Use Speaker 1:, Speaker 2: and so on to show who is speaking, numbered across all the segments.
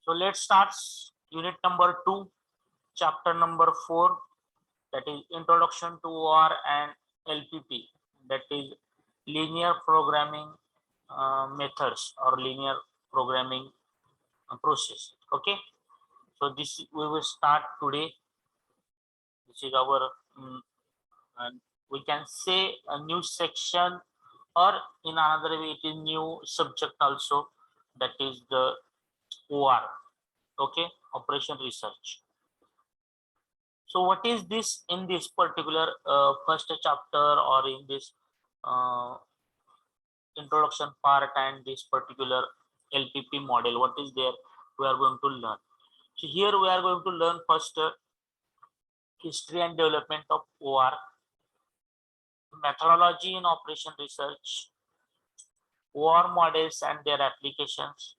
Speaker 1: So let's start unit number 2, chapter number 4, that is Introduction to OR and LPP, that is linear programming methods or linear programming process. Okay, so this we will start today. This is our and we can say a new section, or in another way it is new subject also, that is the OR. Okay, operation research. So what is this in this particular first chapter, or in this uh, introduction part, and this particular LPP model, what is there we are going to learn? So here we are going to learn first history and development of OR, methodology in operation research, OR models and their applications,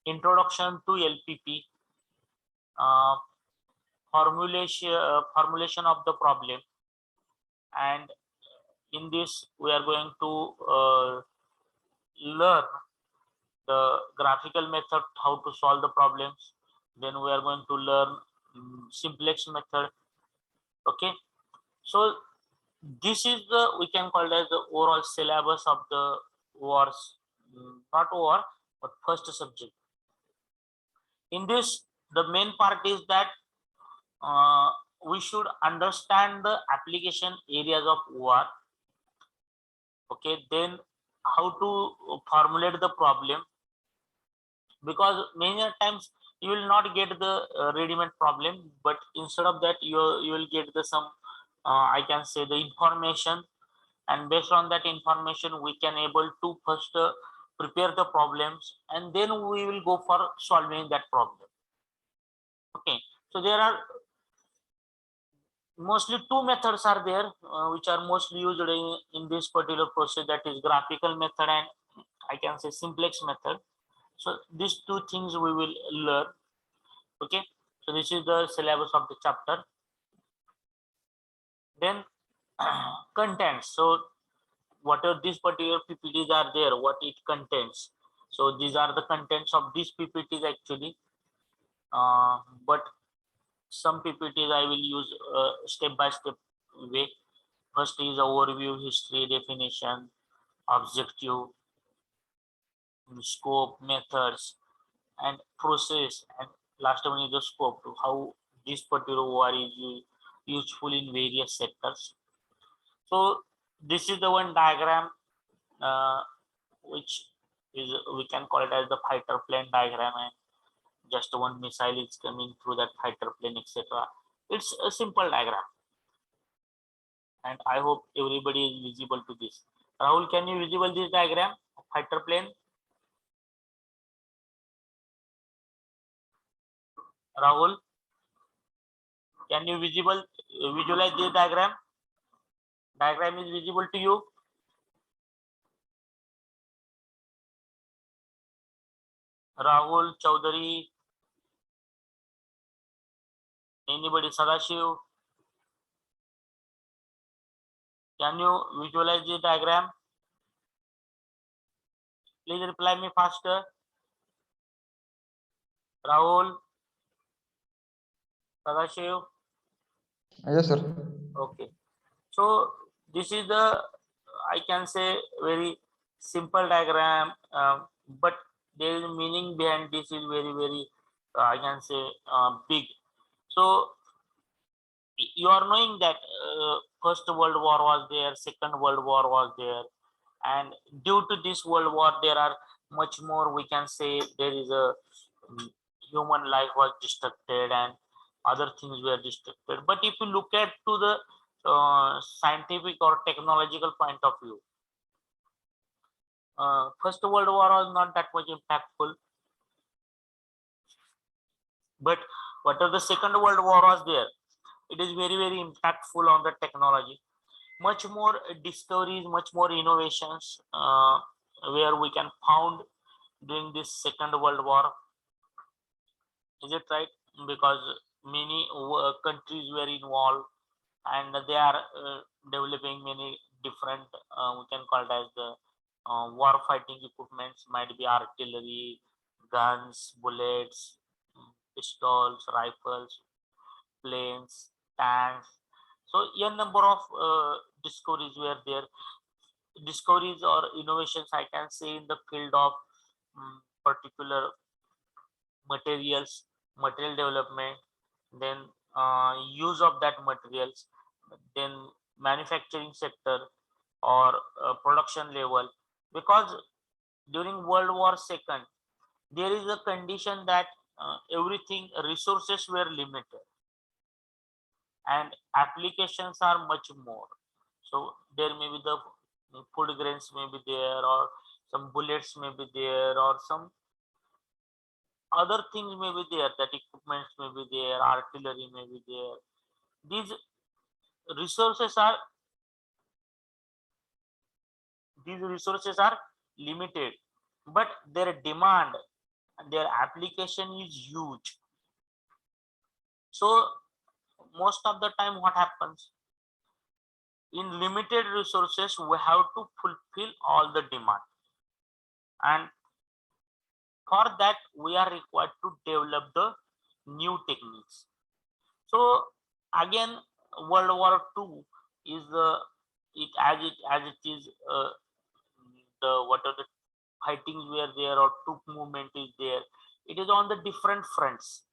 Speaker 1: introduction to LPP, uh, formulation of the problem, and in this we are going to learn the graphical method, how to solve the problems. Then we are going to learn simplex method. Okay, so this is the, we can call it as the overall syllabus of the ORs, not OR but first subject. In this, the main part is that uh, we should understand the application areas of OR. Okay, then how to formulate the problem, because many times you will not get the ready-made problem, but instead of that you will get the some I can say the information, and based on that information we can able to first prepare the problems, and then we will go for solving that problem. Okay, so there are mostly two methods are there which are mostly used in this particular process, that is graphical method and I can say simplex method. So these two things we will learn. Okay, so this is the syllabus of the chapter. Then contents. So whatever these particular ppts are there, what it contains, so these are the contents of these ppts actually, but some ppts I will use step by step way. First is overview, history, definition, objective, scope, methods, and process, and last one is the scope, to how this particular OR is useful in various sectors. So this is the one diagram uh, which is, we can call it as the fighter plane diagram, and just one missile is coming through that fighter plane, etc. It's a simple diagram, and I hope everybody is visible to this. Rahul, can you visible this diagram of fighter plane? Rahul, can you visualize this diagram? Diagram is visible to you? Rahul, Chaudhary, anybody, Sadashiv, can you visualize this diagram? Please reply me faster. Rahul, Sadashiv.
Speaker 2: Yes, sir.
Speaker 1: Okay. So this is the, I can say, very simple diagram, but there is meaning behind this is very I can say big. So you are knowing that First World War was there, Second World War was there, and due to this World War, there are much more. We can say there is a human life was destructed and other things were destructed. But if you look at to the scientific or technological point of view, First World War was not that much impactful, but whatever the Second World War was there, it is very impactful on the technology. Much more discoveries, much more innovations where we can found during this Second World War. Is it right? Because many countries were involved, and they are developing many different, we can call it as the war fighting equipments, might be artillery, guns, bullets, pistols, rifles, planes, tanks. So a number of discoveries were there. Discoveries or innovations I can say in the field of particular materials, material development, then use of that materials, then manufacturing sector or production level. Because during World War II, there is a condition that everything resources were limited and applications are much more. So there may be the food grains may be there, or some bullets may be there, or some other things may be there, that equipments may be there, artillery may be there. These resources are these resources are limited, but their demand, their application is huge. So most of the time what happens, in limited resources we have to fulfill all the demand, and for that we are required to develop the new techniques. So again, World War II is it is the what are the fightings were there, or troop movement is there. It is on the different fronts.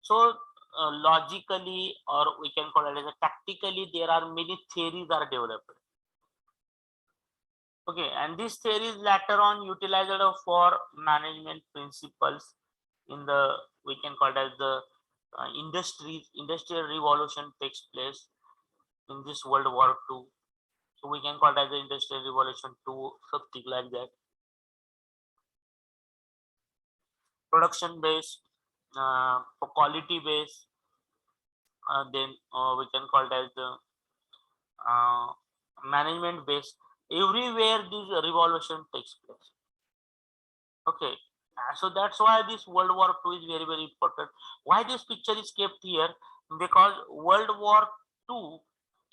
Speaker 1: So logically, or we can call it as a tactically, there are many theories are developed. Okay, and these theories later on utilized for management principles in the, we can call it as the industrial revolution takes place in this World War II. So we can call it as the industrial revolution 2, something like that. Production based, quality based, then we can call it as the uh, management based. Everywhere this revolution takes place. Okay, so that's why this World War II is very very important. Why this picture is kept here? Because World War II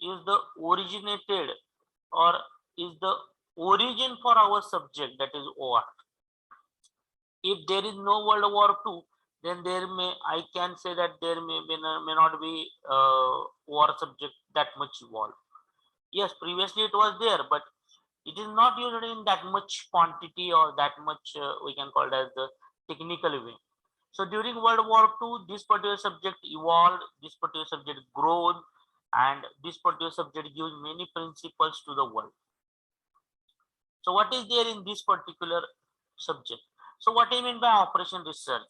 Speaker 1: is the originated, or is the origin for our subject, that is war. If there is no World War II, then there may, I can say that there may not be war subject that much evolved. Yes, previously it was there, but it is not used in that much quantity, or that much we can call it as the technical way. So during World War II, this particular subject evolved, this particular subject grown, and this particular subject gives many principles to the world. So what is there in this particular subject? So what I mean by operation research?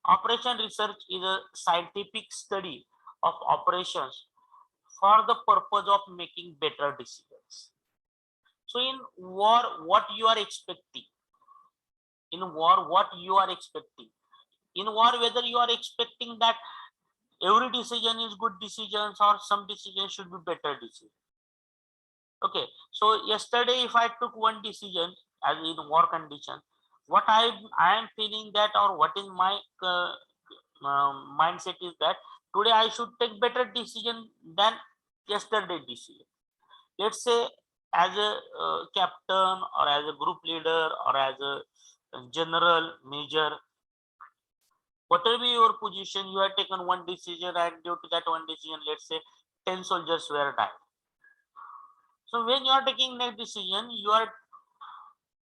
Speaker 1: Operation research is a scientific study of operations for the purpose of making better decisions. So in war, what you are expecting? In war, what you are expecting? In war, whether you are expecting that every decision is good decisions, or some decisions should be better decisions. Okay, so yesterday if I took one decision as in war condition, what I am feeling that, or what is my mindset is that today I should take better decision than yesterday decision. Let's say as a captain, or as a group leader, or as a general major, whatever your position, you have taken one decision, and due to that one decision, let's say 10 soldiers were died. So when you are taking that decision, you are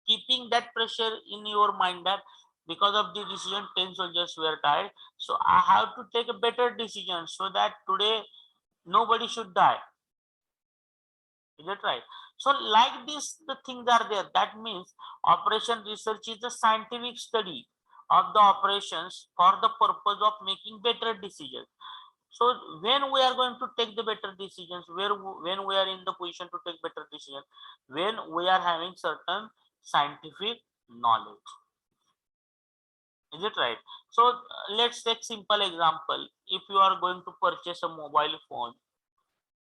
Speaker 1: keeping that pressure in your mind that because of the decision 10 soldiers were died, so I have to take a better decision so that today nobody should die. Is that right? So like this the things are there. That means operation research is a scientific study of the operations for the purpose of making better decisions. So when we are going to take the better decisions, when we are in the position to take better decisions, when we are having certain scientific knowledge. Is it right? So let's take simple example. If you are going to purchase a mobile phone,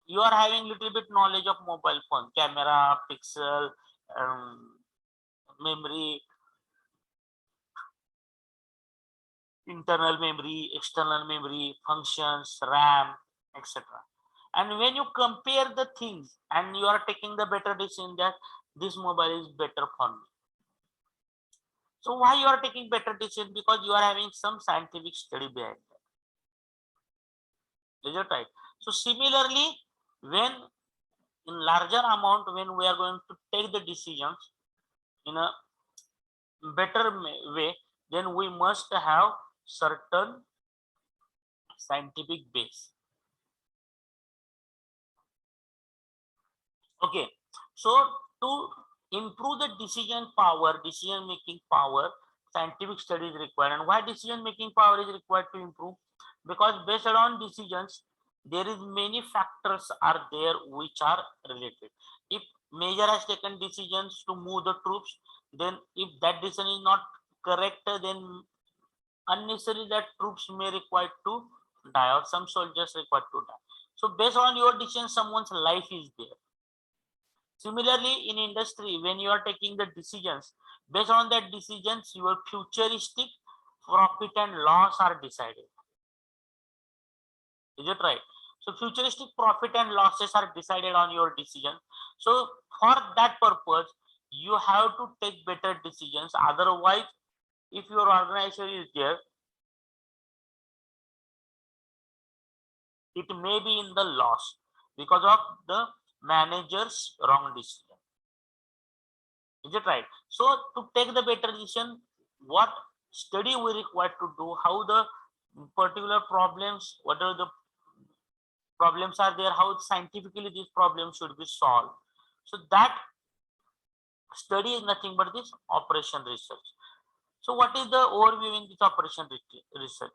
Speaker 1: you are having little bit knowledge of mobile phone, camera, pixel, um, memory, internal memory, external memory, functions, RAM, etc. And when you compare the things, and you are taking the better decision that this mobile is better for me. So why you are taking better decision? Because you are having some scientific study behind that. Is it right? So similarly, when in larger amount, when we are going to take the decisions in a better way, then we must have certain scientific base. Okay, so to improve the decision making power, scientific study is required. And why decision making power is required to improve? Because based on decisions, there is many factors are there which are related. If major has taken decisions to move the troops, then if that decision is not correct, then unnecessarily that troops may require to die or some soldiers required to die. So based on your decision, someone's life is there. Similarly, in industry, when you are taking the decisions, based on that decisions, your futuristic profit and loss are decided. Is it right? So futuristic profit and losses are decided on your decision. So for that purpose, you have to take better decisions. Otherwise, if your organization is there, it may be in the loss because of the manager's wrong decision. Is it right? So to take the better decision, what study we require to do, how the particular problems, what are the problems are there, how scientifically these problems should be solved. So that study is nothing but this operation research. So what is the overview in this operation research?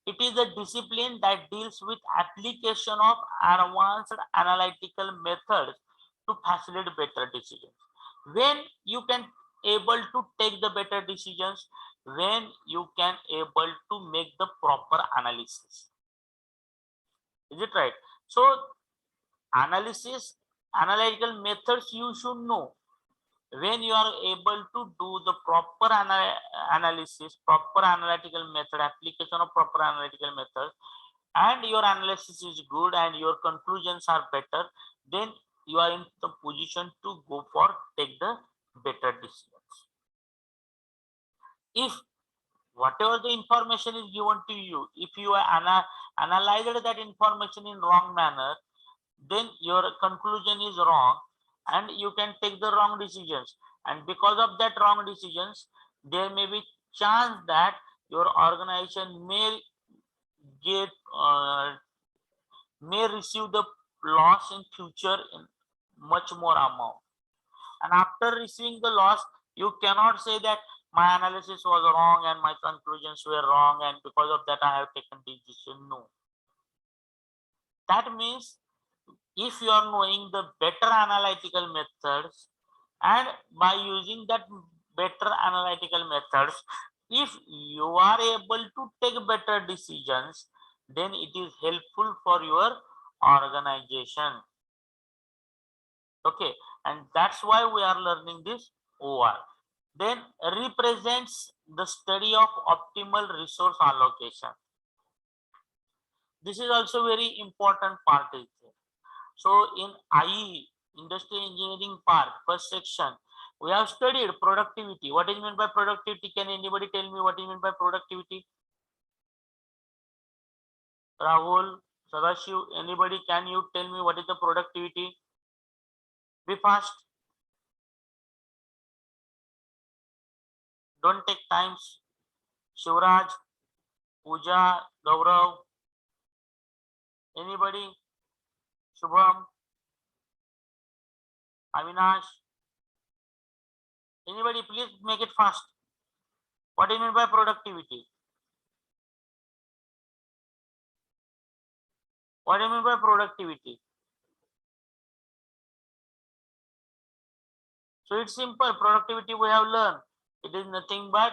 Speaker 1: It is a discipline that deals with application of advanced analytical methods to facilitate better decisions. When you can able to take the better decisions, when you can able to make the proper analysis. Is it right? So analysis, analytical methods you should know. When you are able to do the proper analysis, proper analytical method, application of proper analytical method, and your analysis is good and your conclusions are better, then you are in the position to go for take the better decisions. If whatever the information is given to you, if you analyzed that information in wrong manner, then your conclusion is wrong and you can take the wrong decisions, and because of that wrong decisions, there may be chance that your organization get uh, may receive the loss in future in much more amount. And after receiving the loss, you cannot say that my analysis was wrong and my conclusions were wrong and because of that I have taken this decision. No, that means if you are knowing the better analytical methods, and by using that better analytical methods, if you are able to take better decisions, then it is helpful for your organization. Okay, and that's why we are learning this OR. Then represents the study of optimal resource allocation. This is also very important part is there. So in IE, Industrial Engineering part, first section, we have studied productivity. What is meant by productivity? Can anybody tell me what is meant by productivity? Rahul, Sadashiv, anybody, can you tell me what is the productivity? Be fast. Don't take times. Shivraj, Pooja, Gaurav, anybody? Shubham, Avinash, anybody, please make it fast. What do you mean by productivity? What do you mean by productivity? So it's simple. Productivity we have learned. It is nothing but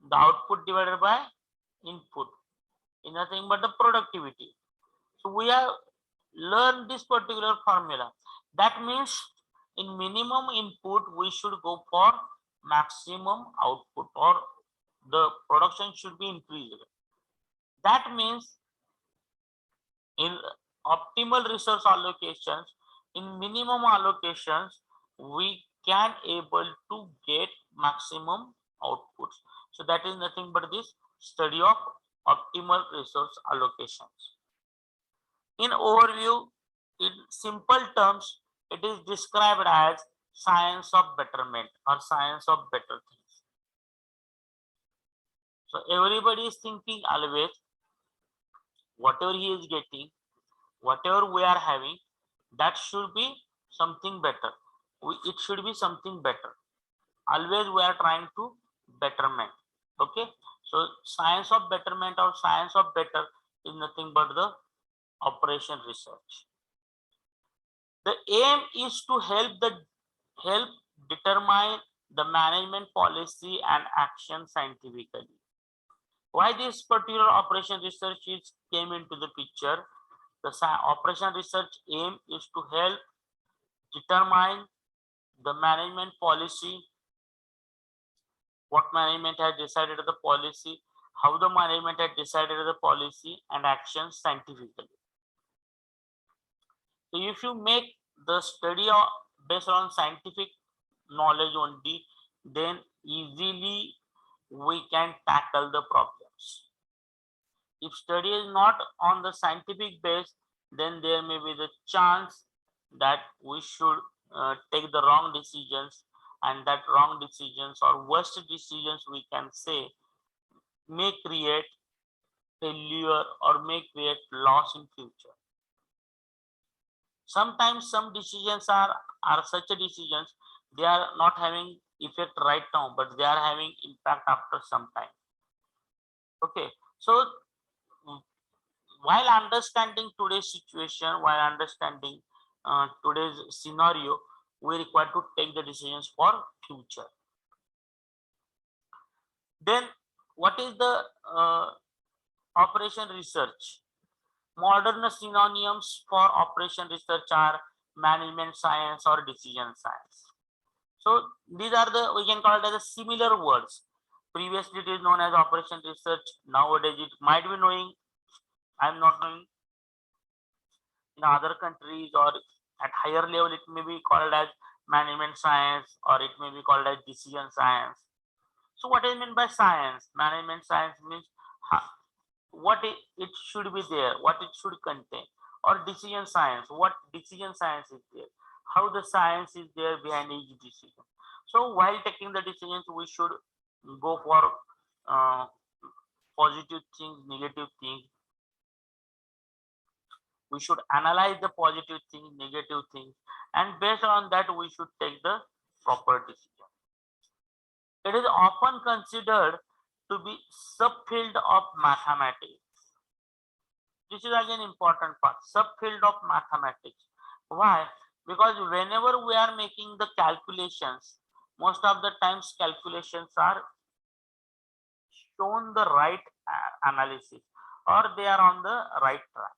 Speaker 1: the output divided by input. It's nothing but the productivity. So we have learned this particular formula. That means in minimum input, we should go for maximum output, or the production should be increased. That means in optimal resource allocations, in minimum allocations, we can able to get maximum outputs. So that is nothing but this study of optimal resource allocations. In overview, in simple terms, it is described as science of betterment or science of better things. So everybody is thinking always whatever he is getting, whatever we are having, that should be something better. It should be something better. Always we are trying to betterment. Okay. So science of betterment or science of better is nothing but the operation research. The aim is to help determine the management policy and action scientifically. Why this particular operation research is came into the picture? The operation research aim is to help determine the management policy, what management has decided the policy, how the management has decided the policy and actions scientifically. So if you make the study based on scientific knowledge only, then easily we can tackle the problems. If study is not on the scientific base, then there may be the chance that we should take the wrong decisions, and that wrong decisions or worst decisions we can say may create failure or may create loss in future. Sometimes some decisions are such a decisions, they are not having effect right now, but they are having impact after some time. Okay, so while understanding today's situation, while understanding today's scenario, we require to take the decisions for future. Then what is the operation research? Modern synonyms for operation research are management science or decision science. So these are the, we can call it as a similar words. Previously it is known as operation research. Nowadays it might be knowing, I'm not knowing, in other countries or at higher level it may be called as management science or it may be called as decision science. So what is meant by science? Management science means what it should be there, what it should contain. Or decision science, what decision science is there, how the science is there behind each decision. So while taking the decisions, we should go for uh, positive things, negative things. We should analyze the positive things, negative things, and based on that we should take the proper decision. It is often considered to be subfield of mathematics. This is again important part, subfield of mathematics. Why? Because whenever we are making the calculations, most of the times calculations are shown the right analysis or they are on the right track.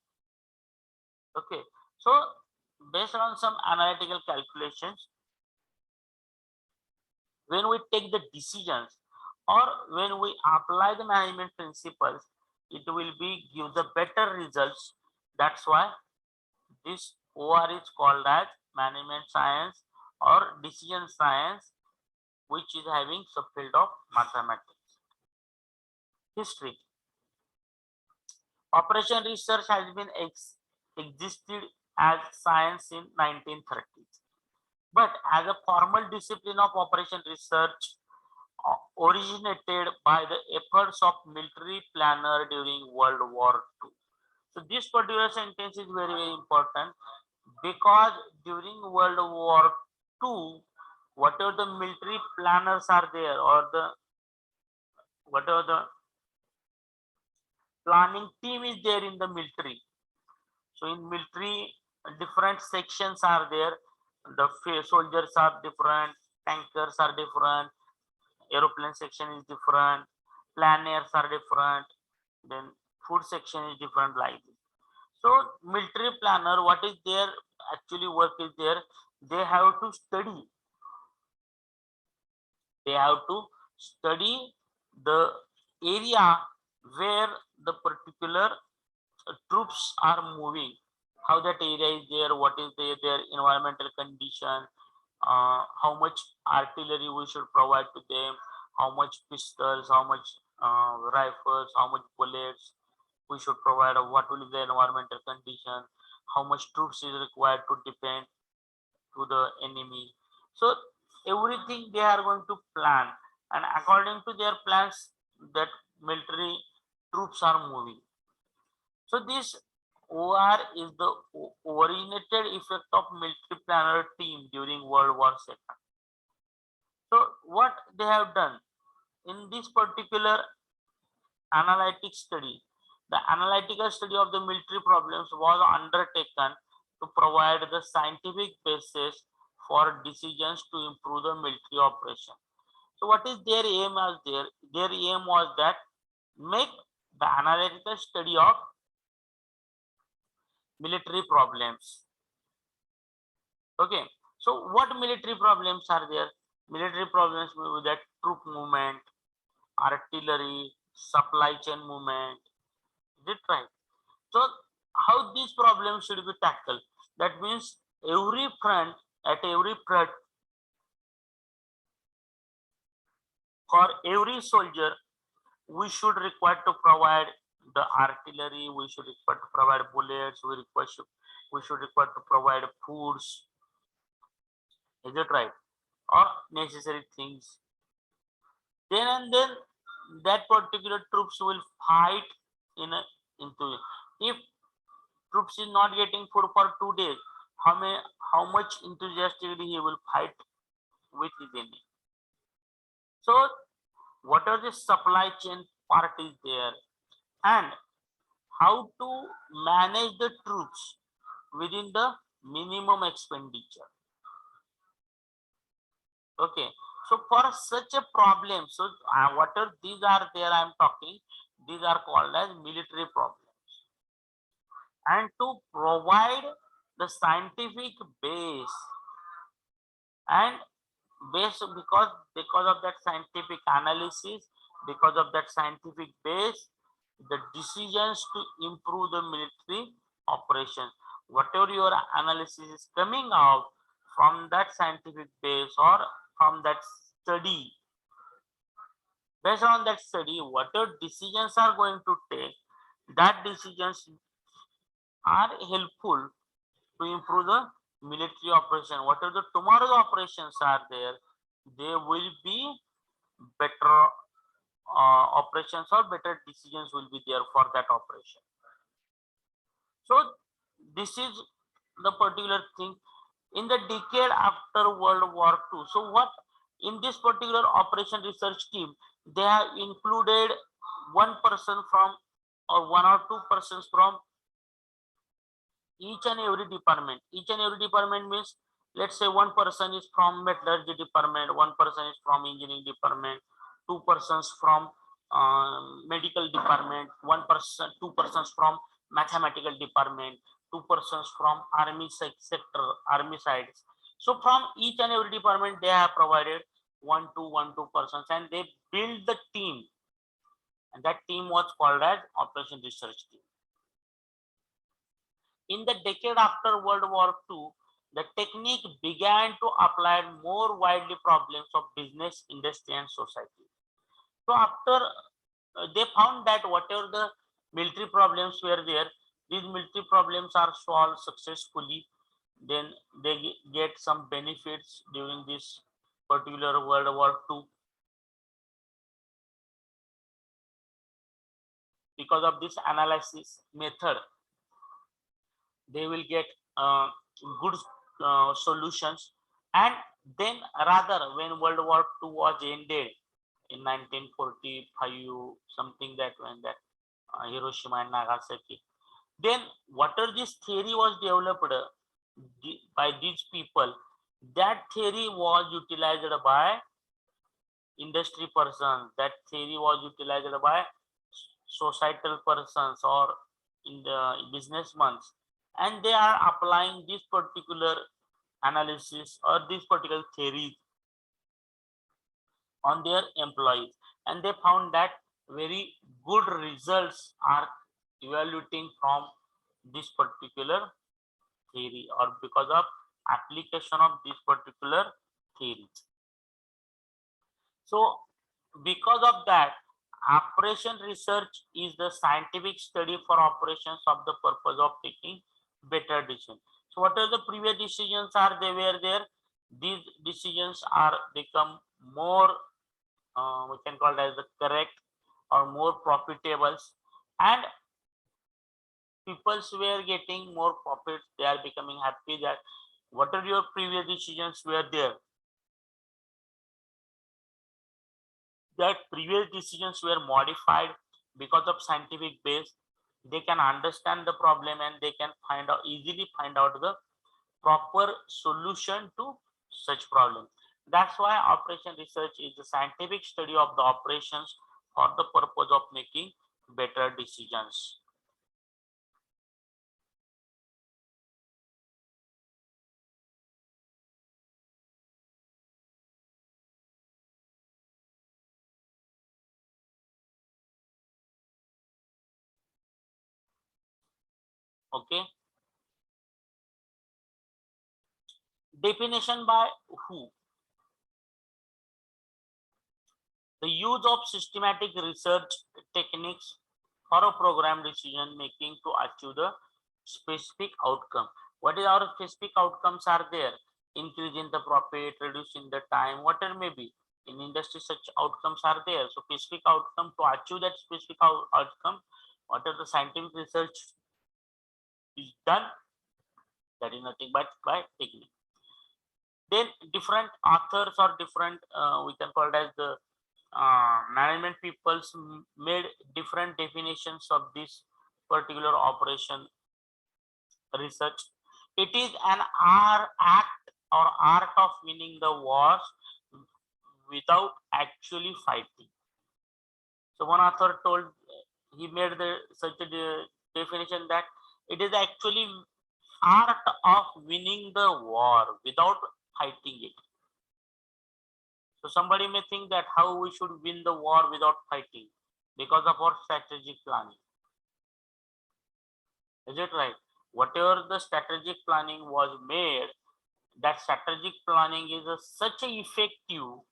Speaker 1: Okay, so based on some analytical calculations, when we take the decisions or when we apply the management principles, it will be give the better results. That's why this OR is called as management science or decision science, which is having subfield of mathematics. History. Operation research has been existed as science in 1930s. But as a formal discipline of operation research originated by the efforts of military planner during World War II. So this particular sentence is very, very important because during World War II, whatever the military planners are there or the whatever the planning team is there in the military. So in military, different sections are there. The soldiers are different, tankers are different, aeroplane section is different, planners are different, then food section is different like this. So military planner, what is their actually work is there? They have to study. They have to study the area where the particular troops are moving, how that area is there, what is their environmental condition, how much artillery we should provide to them, how much pistols, how much rifles, how much bullets we should provide, or what will be the environmental condition, how much troops is required to defend to the enemy. So everything they are going to plan, and according to their plans, that military troops are moving. So this OR is the originated effect of military planner team during World War II. So what they have done in this particular analytic study, the analytical study of the military problems was undertaken to provide the scientific basis for decisions to improve the military operation. So what is their aim as their aim was that make the analytical study of military problems. Okay, so what military problems are there? Military problems will be that troop movement, artillery, supply chain movement. Is it right? So how these problems should be tackled? That means every front, at every front, for every soldier, we should require to provide the artillery, we should require to provide bullets, we should require to provide foods. Is it right? Or necessary things. Then and then that particular troops will fight in a, into, if troops is not getting food for 2 days, how much enthusiastically he will fight with his enemy. So what are the supply chain part is there, and how to manage the troops within the minimum expenditure. Okay, so for such a problem, so what are these are there I am talking, these are called as military problems. And to provide the scientific base, and base, because of that scientific analysis, because of that scientific base, the decisions to improve the military operation, whatever your analysis is coming out from that scientific base, or from that study, based on that study, whatever decisions are going to take, that decisions are helpful to improve the military operation. Whatever the tomorrow's operations are there, they will be better operations, or better decisions will be there for that operation. So this is the particular thing in the decade after World War II. So what in this particular operation research team, they have included one person from, or one or two persons from each and every department. Each and every department means, let's say one person is from metallurgy department, one person is from engineering department, two persons from medical department, one person, two persons from mathematical department, two persons from army sector, army sides. So from each and every department, they have provided one, two persons, and they build the team, and that team was called as operation research team. In the decade after World War II, the technique began to apply more widely problems of business, industry, and society. So after they found that whatever the military problems were there, these military problems are solved successfully. Then they get some benefits during this particular World War II. Because of this analysis method, they will get good solutions. And then rather, when World War II was ended in 1945, something that, when that Hiroshima and Nagasaki, then whatever this theory was developed by these people, that theory was utilized by industry persons, that theory was utilized by societal persons, or in the businessmen, and they are applying this particular analysis or this particular theory on their employees, and they found that very good results are evaluating from this particular theory, or because of application of this particular theory. So because of that, operation research is the scientific study for operations of the purpose of taking better decisions. So what are the previous decisions are they were there? These decisions are become more, we can call it as the correct or more profitable, and peoples were getting more profits. They are becoming happy that whatever your previous decisions were there, that previous decisions were modified because of scientific base. They can understand the problem and they can easily find out the proper solution to such problem. That's why operation research is the scientific study of the operations for the purpose of making better decisions. Okay. Definition by who? The use of systematic research techniques for a program decision making to achieve the specific outcome. What is our specific outcomes are there? Increasing the profit, reducing the time, whatever may be. In industry, such outcomes are there. So specific outcome, to achieve that specific outcome, what are the scientific research is done? That is nothing but by technique. Then different authors or different, we can call it as the management peoples made different definitions of this particular operation research. It is an act or art of winning the wars without actually fighting. So one author told, he made the such a definition that it is actually art of winning the war without fighting it. So somebody may think that how we should win the war without fighting, because of our strategic planning. Is it right? Whatever the strategic planning was made, that strategic planning is such a effective,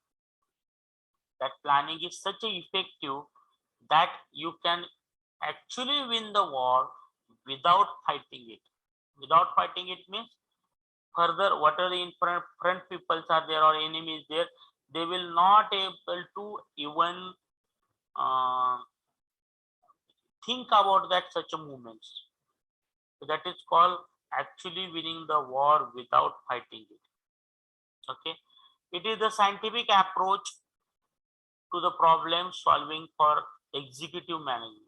Speaker 1: that planning is such a effective that you can actually win the war without fighting it. Without fighting it means further whatever the in front peoples are there or enemies there, they will not able to even uh, think about that such a movements. So that is called actually winning the war without fighting it. Okay, it is the scientific approach to the problem solving for executive management.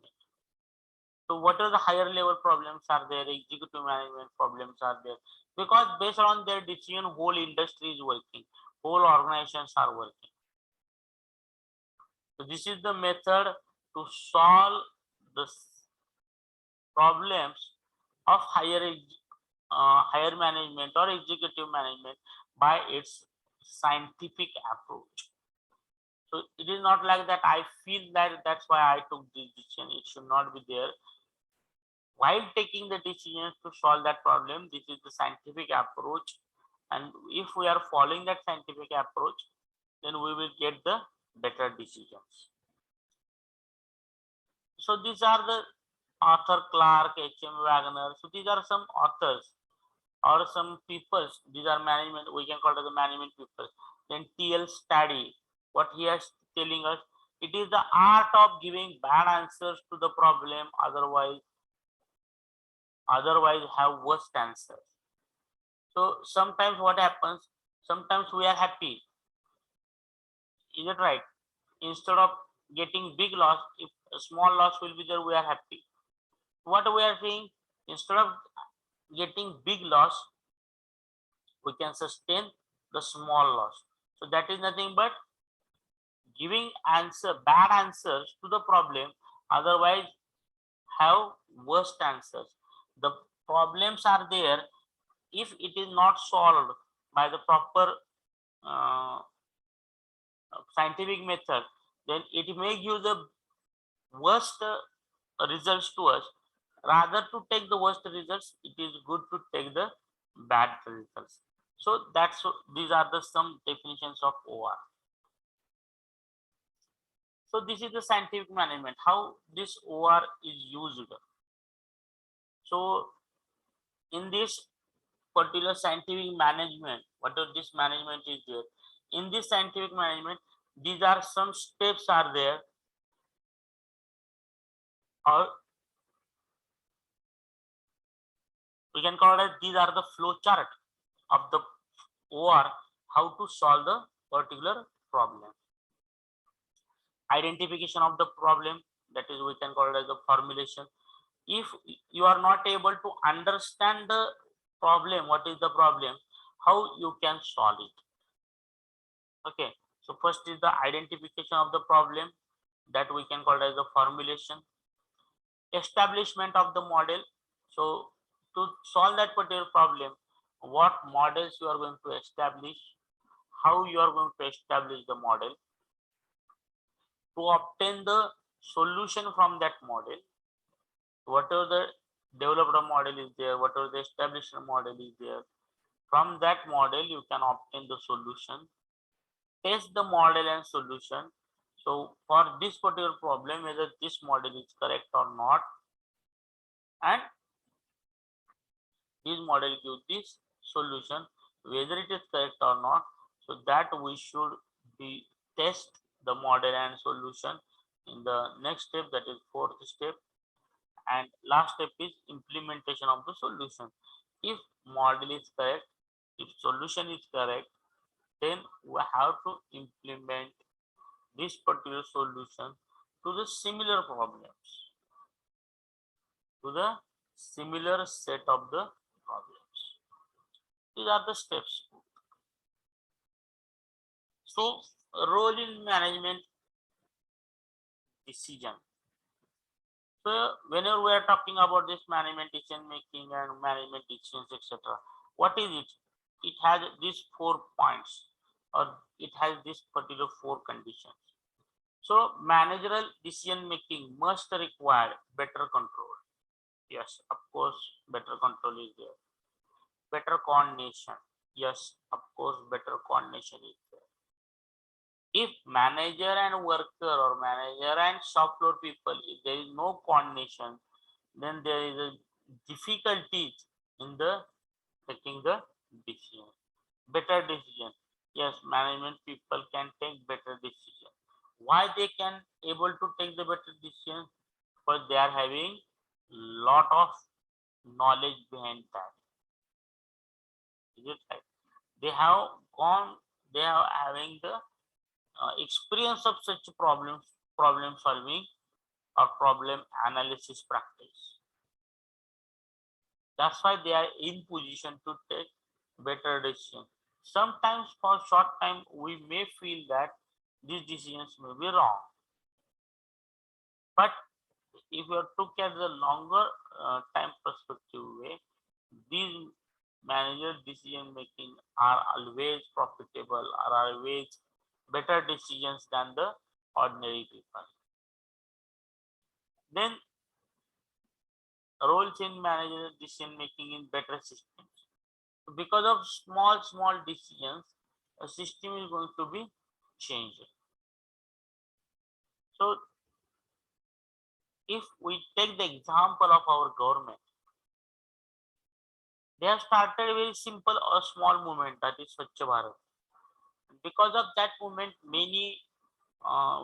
Speaker 1: So what are the higher level problems are there? Executive management problems are there, because based on their decision, whole industry is working, whole organizations are working. So this is the method to solve the problems of higher management or executive management by its scientific approach. So it is not like that I feel that that's why I took this decision. It should not be there. While taking the decisions to solve that problem, this is the scientific approach. And if we are following that scientific approach, then we will get the better decisions. So these are the Arthur Clarke, H.M. Wagner. So these are some authors or some peoples. These are management, we can call it the management people. Then T.L. Stady, what he is telling us, it is the art of giving bad answers to the problem, otherwise have worst answers. So sometimes what happens, sometimes we are happy. Is it right? Instead of getting big loss, if a small loss will be there, we are happy. What we are saying, instead of getting big loss, we can sustain the small loss. So that is nothing but giving bad answers to the problem, otherwise have worst answers. The problems are there. If it is not solved by the proper uh, scientific method, then it may give the worst results to us. Rather to take the worst results, it is good to take the bad results. So these are the some definitions of OR. So this is the scientific management, how this OR is used. So in this particular scientific management, whatever this management is there, in this scientific management, these are some steps are there, or we can call it, these are the flow chart of the OR, how to solve the particular problem. Identification of the problem, that is we can call it as the formulation. If you are not able to understand the problem, what is the problem, how you can solve it. Okay, so first is the identification of the problem, that we can call it as the formulation. Establishment of the model, so to solve that particular problem, what models you are going to establish, how you are going to establish the model. To obtain the solution from that model, whatever the developed model is there, whatever the established model is there, from that model you can obtain the solution. Test the model and solution. So for this particular problem, whether this model is correct or not, and this model gives this solution, whether it is correct or not. So that we should be test the model and solution in the next step, that is fourth step. And last step is implementation of the solution. If model is correct, if solution is correct, then we have to implement this particular solution to the similar problems, to the similar set of the problems. These are the steps. So role in management decision. So whenever we are talking about this management decision making and management decisions, etc., what is it? It has these 4 points, or it has this particular 4 conditions. So managerial decision making must require better control. Yes, of course, better control is there. Better coordination. Yes, of course, better coordination is there. If manager and worker, or manager and shop floor people, if there is no coordination, then there is a difficulty in the taking the decision. Better decision. Yes, management people can take better decision. Why they can able to take the better decision? Because they are having lot of knowledge behind that. Is it right? They have gone, they are having the experience of such problem solving or problem analysis practice. That's why they are in position to take better decision. Sometimes for short time we may feel that these decisions may be wrong, but if you took at the longer time perspective way, these manager decision making are always profitable, are always better decisions than the ordinary people. Then roles in manager decision making in better systems. Because of small decisions, a system is going to be changed. So if we take the example of our government, they have started a very simple or small movement, that is Swachh Bharat. Because of that movement, many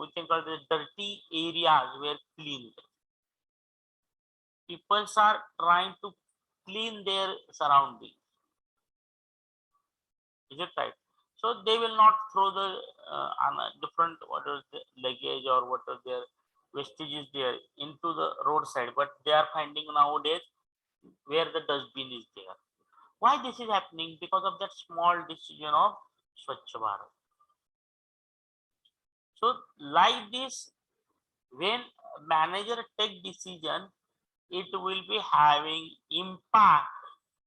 Speaker 1: we can call the dirty areas were cleaned. People are trying to clean their surroundings. Is it right? So they will not throw the different what is the luggage or what are their vestiges there into the roadside, but they are finding nowadays where the dustbin is there. Why this is happening? Because of that small decision of Swachh Bharat. So like this, when manager take decision, it will be having impact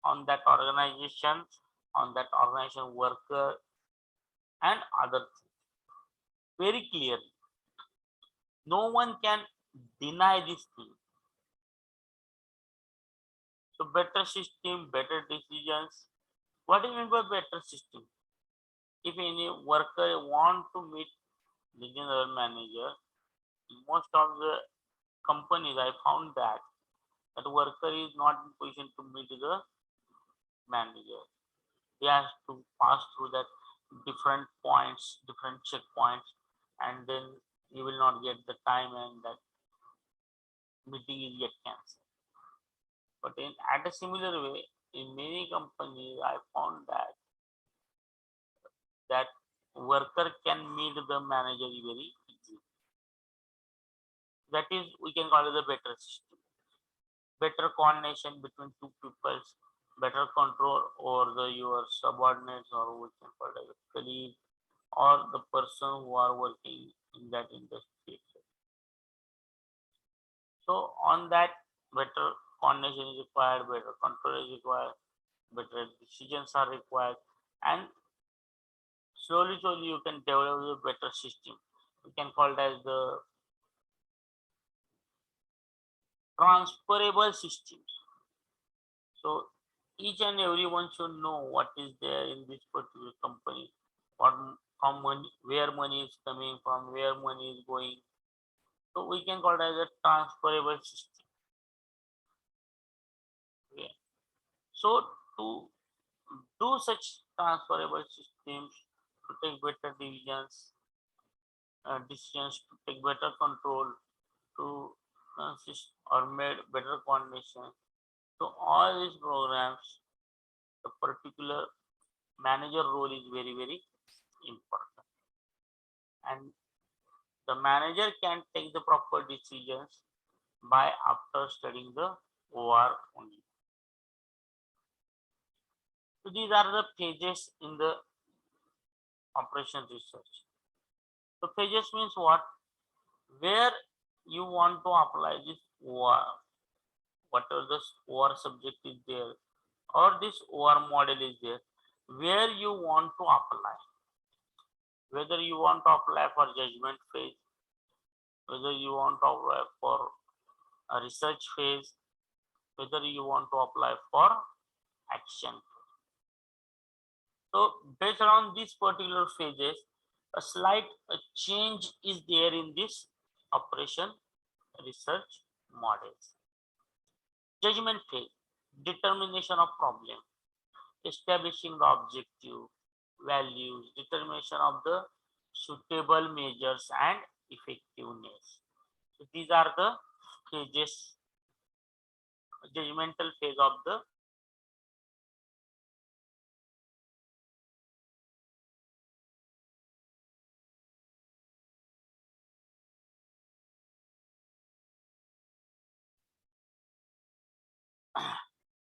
Speaker 1: on that organization, on that organization worker and other things. Very clearly. No one can deny this thing. So better system, better decisions. What do you mean by better system? If any worker want to meet the general manager, most of the companies I found that worker is not in position to meet the manager. They have to pass through that different points, different checkpoints, and then you will not get the time and that meeting is get cancelled. But in at a similar way, in many companies, I found that worker can meet the manager very easily. That is, we can call it the better system, better coordination between two peoples, better control over the your subordinates or we can call it a colleague or the person who are working in that industry. So on that, better coordination is required, better control is required, better decisions are required, and slowly you can develop a better system. We can call it as the transferable systems. So each and everyone should know what is there in this particular company, what from money, where money is coming from, where money is going. So we can call it as a transferable system. Okay. So to do such transferable systems, to take better decisions, to take better control, to consist or made better coordination. So all these programs, the particular manager role is very important, and the manager can take the proper decisions by after studying the OR only. So these are the phases in the operation research. So phases means what? Where you want to apply this OR, whatever the OR subject is there, or this OR model is there, where you want to apply. Whether you want to apply for judgment phase, whether you want to apply for a research phase, whether you want to apply for action. So based on these particular phases, a slight change is there in this operation research models. Judgment phase, determination of problem, establishing the objective, values, determination of the suitable measures and effectiveness. So these are the phases, judgmental phase of the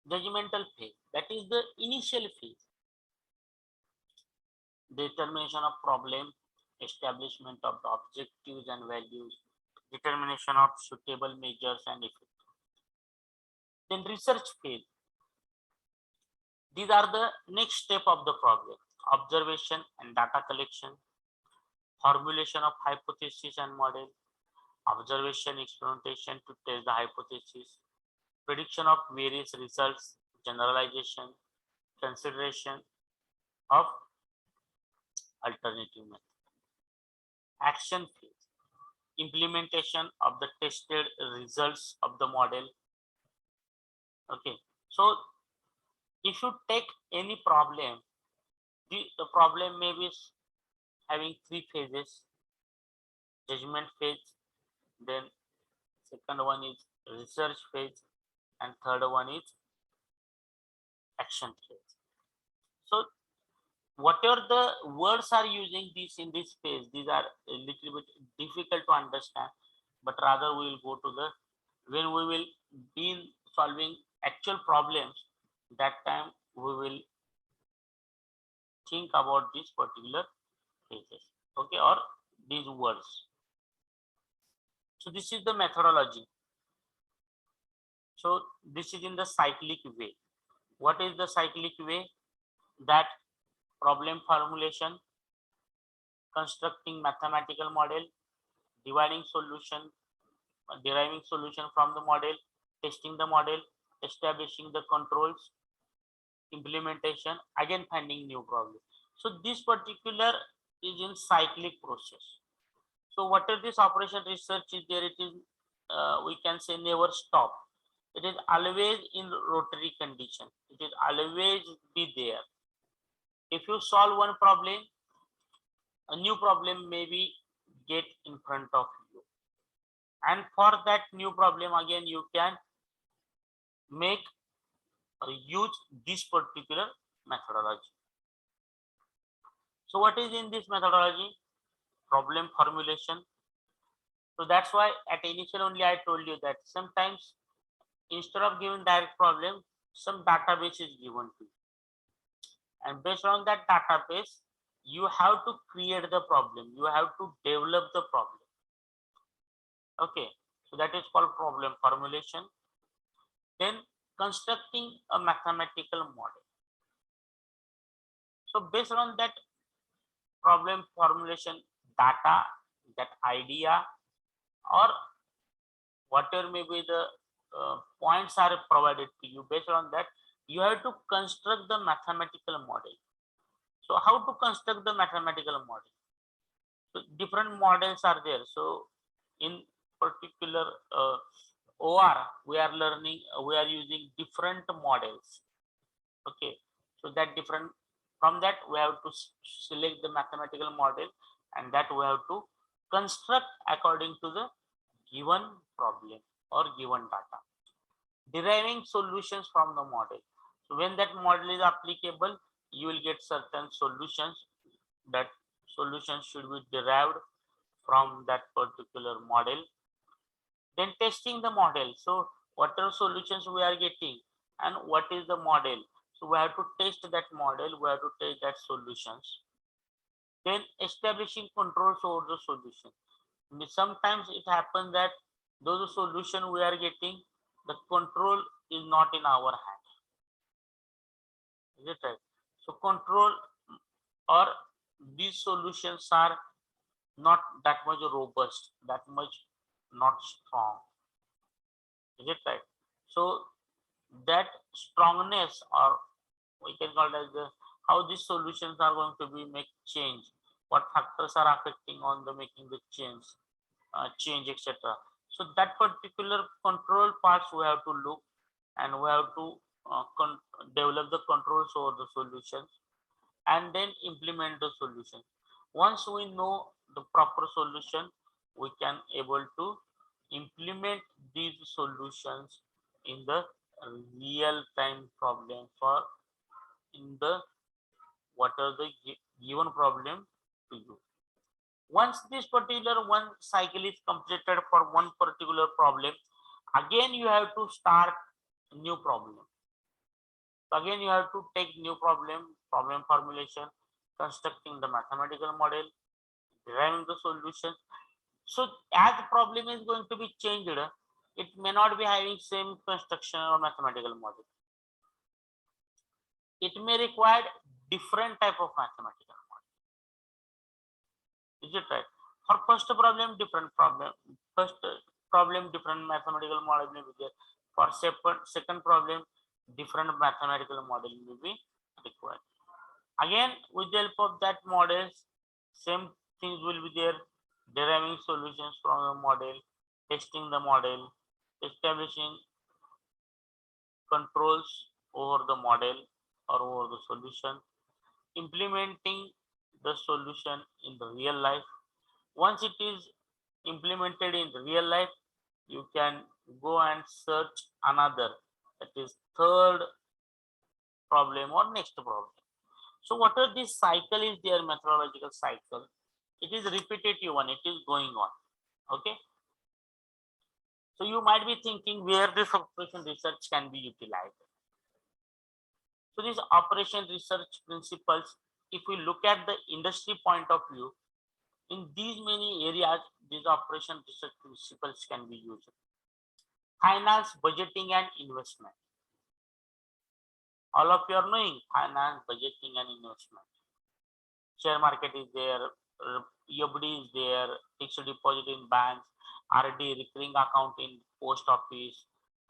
Speaker 1: judgmental phase. That is the initial phase. Determination of problem, establishment of the objectives and values, determination of suitable measures and effects. Then research phase. These are the next step of the problem. Observation and data collection, formulation of hypothesis and model, observation, experimentation to test the hypothesis, prediction of various results, generalization, consideration of alternative method. Action phase, implementation of the tested results of the model. Okay, so if you take any problem, the problem may be having three phases: judgment phase, then second one is research phase, and third one is action phase. So whatever the words are using this in this phase, these are a little bit difficult to understand, but rather we will go to the when we will be solving actual problems, that time we will think about these particular phases, okay, or these words. So this is the methodology. So this is in the cyclic way. What is the cyclic way? That problem formulation, constructing mathematical model, dividing solution, deriving solution from the model, testing the model, establishing the controls, implementation, again finding new problem. So this particular is in cyclic process. So whatever this operation research is there, it is we can say never stop. It is always in rotary condition. It is always be there. If you solve one problem, a new problem maybe get in front of you, and for that new problem again you can make or use this particular methodology. So what is in this methodology? Problem formulation. So that's why at initial only I told you that sometimes instead of giving direct problem, some database is given to you, and based on that database you have to create the problem, you have to develop the problem. Okay, so that is called problem formulation. Then constructing a mathematical model. So based on that problem formulation data, that idea, or whatever may be the points are provided to you, based on that you have to construct the mathematical model. So how to construct the mathematical model? So different models are there. So in particular OR we are learning, we are using different models. Okay, so that different, from that we have to select the mathematical model, and that we have to construct according to the given problem or given data, deriving solutions from the model. So when that model is applicable, you will get certain solutions. That solutions should be derived from that particular model. Then testing the model. So whatever solutions we are getting and what is the model, so we have to test that model, we have to test that solutions. Then establishing controls over the solution. Sometimes it happens that those solution we are getting, the control is not in our hand. Is it right? So control or these solutions are not that much robust, that much not strong. Is it right? So that strongness, or we can call it as the how these solutions are going to be make change, what factors are affecting on the making the change, etc. So that particular control parts we have to look, and we have to develop the controls over the solutions, and then implement the solution. Once we know the proper solution, we can able to implement these solutions in the real time problem, for in the what are the given problem to you. Once this particular one cycle is completed for one particular problem, again you have to start new problem. So again you have to take new problem formulation, constructing the mathematical model, deriving the solution. So as the problem is going to be changed, it may not be having same construction or mathematical model. It may require different type of mathematical model. Is it right? For first problem, different problem. First problem, different mathematical model may be there. For second problem, different mathematical model may be required. Again, with the help of that models, same things will be there. Deriving solutions from the model, testing the model, establishing controls over the model or over the solution, implementing the solution in the real life. Once it is implemented in real life, you can go and search another, that is third problem or next problem. So whatever this cycle is their methodological cycle, it is repetitive one, it is going on. Okay, so you might be thinking where this operation research can be utilized. So these operation research principles, if we look at the industry point of view, in these many areas these operation research principles can be used. Finance, budgeting and investment. All of you are knowing finance, budgeting and investment. Share market is there, EFD is there, fixed deposit in banks, RD, recurring account in post office,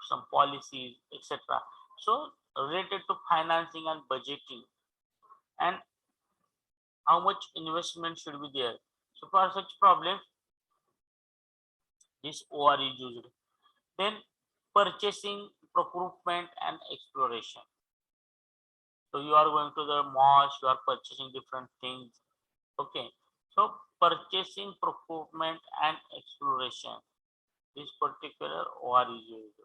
Speaker 1: some policies, etc. So related to financing and budgeting, and how much investment should be there. So for such problems, This OR is used. Then purchasing, procurement and exploration. So you are going to the malls, you are purchasing different things. Okay. So purchasing, procurement and exploration. This particular OR is used.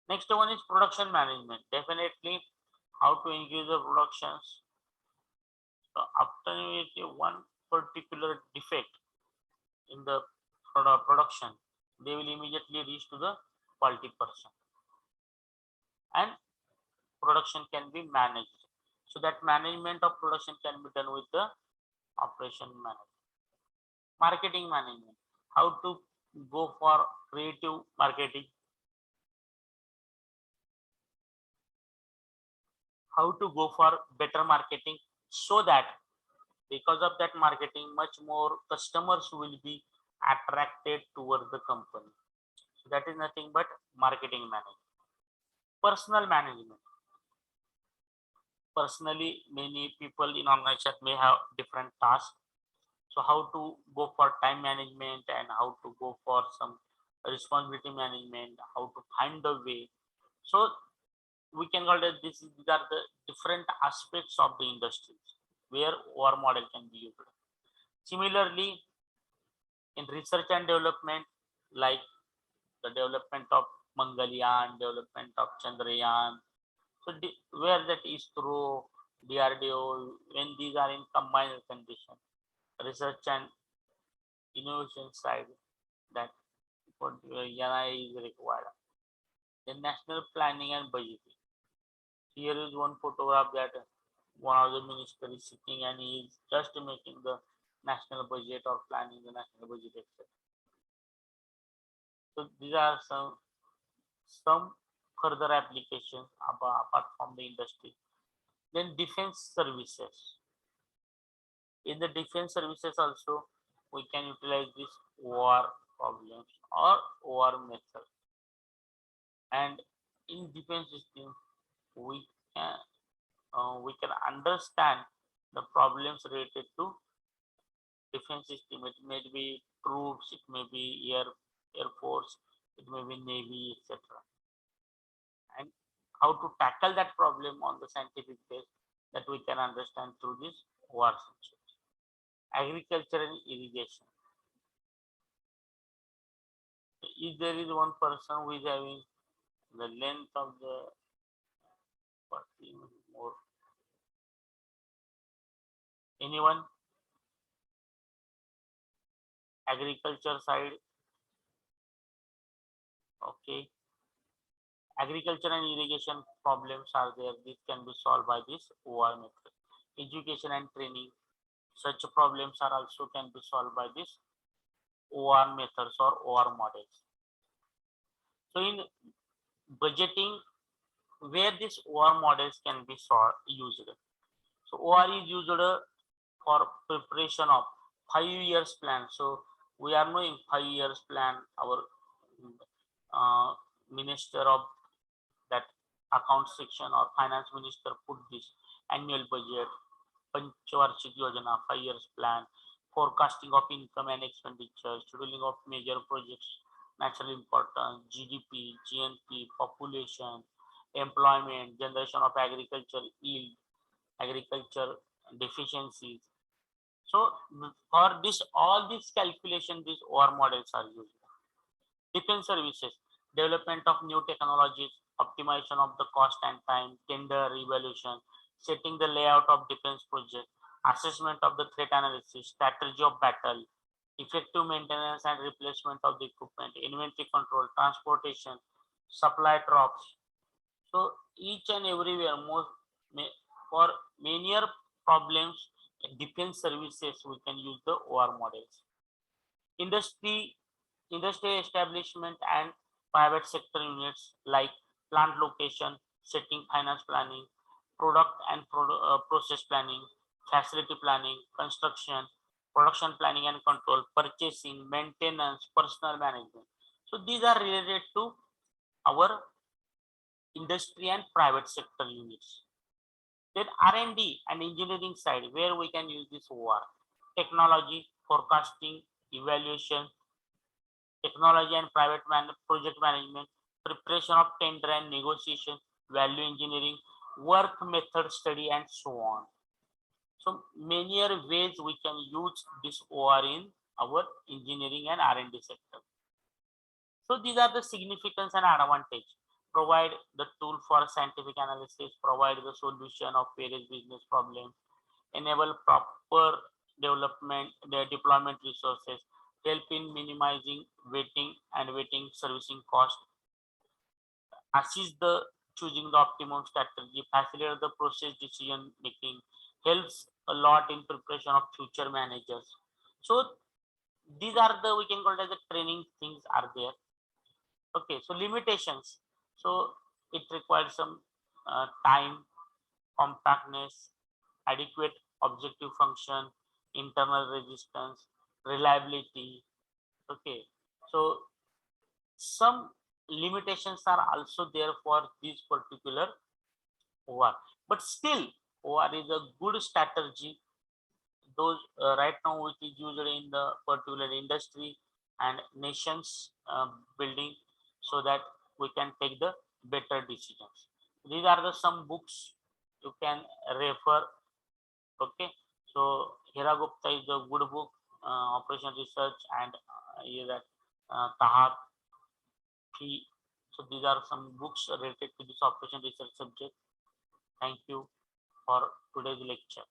Speaker 1: Next one is production management. Definitely how to increase the productions. So after you see one particular defect in the production, they will immediately reach to the quality person, and production can be managed. So that management of production can be done with the operation management. Marketing management, how to go for creative marketing, how to go for better marketing, so that because of that marketing much more customers will be attracted towards the company. So that is nothing but marketing management. Personal management. Personally, many people in organization may have different tasks. So how to go for time management and how to go for some responsibility management, how to find the way. So we can call that these are the different aspects of the industry where OR model can be used. Similarly, in research and development, like the development of Mangalyaan, development of Chandrayaan, so where that is through DRDO, when these are in combined condition, research and innovation side, that NI is required. Then national planning and budgeting. Here is one photograph that one of the minister is sitting and he is just making the national budget or planning the national budget, etc. So these are some further applications apart from the industry. Then defense services. In the defense services also, we can utilize this OR problems or OR method. And in defense system, we can we can understand the problems related to defense system. It may be troops, it may be air force, it may be navy, etc. And how to tackle that problem on the scientific base, that we can understand through this war situation. Agriculture and irrigation. If there is one person who is having the length of the 40 more, anyone, agriculture side, okay, agriculture and irrigation problems are there. This can be solved by this OR method. Education and training, such problems are also can be solved by this OR methods or OR models. So in budgeting, where these OR models can be used. So OR is used for preparation of 5 years plan. So we are knowing 5 years plan. Our minister of that account section or finance minister put this annual budget, Panchvarshik Yojana, 5 years plan, forecasting of income and expenditure, scheduling of major projects, national importance, GDP, GNP, population, employment, generation of agriculture yield, agriculture deficiencies. So for this, all these calculation, these OR models are used. Defense services, development of new technologies, optimization of the cost and time, tender evaluation, setting the layout of defense project, assessment of the threat analysis, strategy of battle, effective maintenance and replacement of the equipment, inventory control, transportation, supply drops. So each and everywhere, for many problems, defense services, we can use the OR models. Industry establishment and private sector units, like plant location, setting, finance planning, product and process planning, facility planning, construction, production planning and control, purchasing, maintenance, personal management. So these are related to our industry and private sector units. Then R&D and engineering side, where we can use this OR. Technology, forecasting, evaluation, technology and private project management, preparation of tender and negotiation, value engineering, work method study, and so on. So many are ways we can use this OR in our engineering and R&D sector. So these are the significance and advantage. Provide the tool for scientific analysis, provide the solution of various business problems, enable proper development, the deployment resources, help in minimizing waiting servicing cost, assist the choosing the optimum strategy, facilitate the process decision making, helps a lot in preparation of future managers. So these are the, we can call it as the training things are there. Okay, so limitations. So it requires some time, compactness, adequate objective function, internal resistance, reliability. Okay, so some limitations are also there for this particular OR, but still OR is a good strategy. Those right now which is used in the particular industry and nations building, so that we can take the better decisions. These are the some books you can refer. Okay, so Hira Gupta is a good book, Operation Research, and is that Tahar. So these are some books related to this Operation Research subject. Thank you for today's lecture.